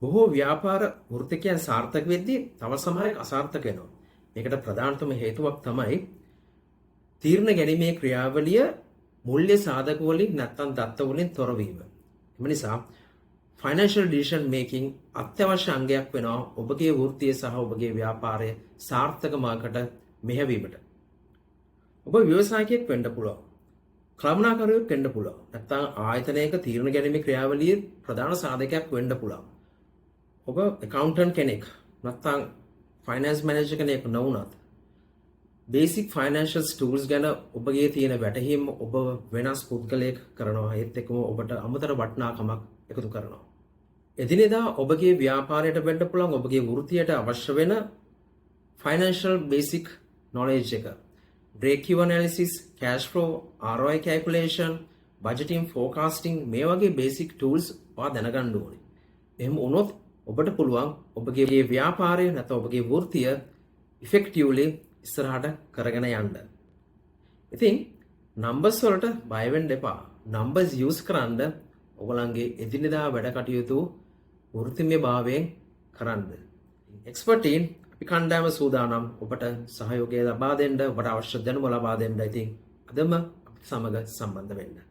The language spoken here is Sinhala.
බොහෝ ව්‍යාපාර වෘත්තිකයන් සාර්ථක වෙද්දී තව සමහරක් අසාර්ථක වෙනවා. මේකට ප්‍රධානතම හේතුවක් තමයි තීරණ ගැනීමේ ක්‍රියාවලිය මුල්‍ය සාධක වලින් නැත්නම් දත්ත වලින් තොර වීම. එම නිසා ෆයිනෑන්ෂල් ඩිසිෂන් මේකින් අත්‍යවශ්‍ය අංගයක් වෙනවා ඔබගේ වෘත්තිය සහ ඔබගේ ව්‍යාපාරය සාර්ථක මාර්ගකට මෙහෙවීමට. ඔබ ව්‍යවසායකයෙක් වෙන්න පුළුවන්. කළමනාකරුවෙක් වෙන්න පුළුවන්. නැත්නම් ආයතනයක තීරණ ගැනීමේ ක්‍රියාවලියේ ප්‍රධාන සාධකයක් වෙන්න පුළුවන්. ඔබ accountant කෙනෙක් නැත්නම් finance manager කෙනෙක් නොවුනත් basic financial tools ගැන ඔබගේ තියෙන වැටහීම ඔබ වෙනස් පුද්ගලයෙක් කරනවා. ඒත් එක්කම ඔබට අමතර වටිනාකමක් එකතු කරනවා. එදිනෙදා ඔබගේ ව්‍යාපාරයට වෙන්න පුළුවන් ඔබගේ වෘත්තියට අවශ්‍ය වෙන financial basic knowledge එක. break-even analysis, cash flow, ROI calculation, budgeting, forecasting මේ වගේ basic tools ඔයා දැනගන්න ඕනේ. එහෙම වුණොත් ඔබට පුළුවන් ඔබගේ ව්‍යාපාරය නැත්නම් ඔබගේ වෘත්තිය effectively ඉස්සරහට කරගෙන යන්න. ඉතින් numbers වලට බය වෙන්න එපා. numbers use කරන්න ඔයගලන්ගේ එදිනෙදා වැඩ කටයුතු වෘත්තිමය භාවයෙන් කරන්න. expert team අපි කණ්ඩායම සූදානම් ඔබට සහයෝගය ලබා දෙන්න, ඔබට අවශ්‍ය දැනුම ලබා දෙන්න. ඉතින් අදම අපිට සමග සම්බන්ධ වෙන්න.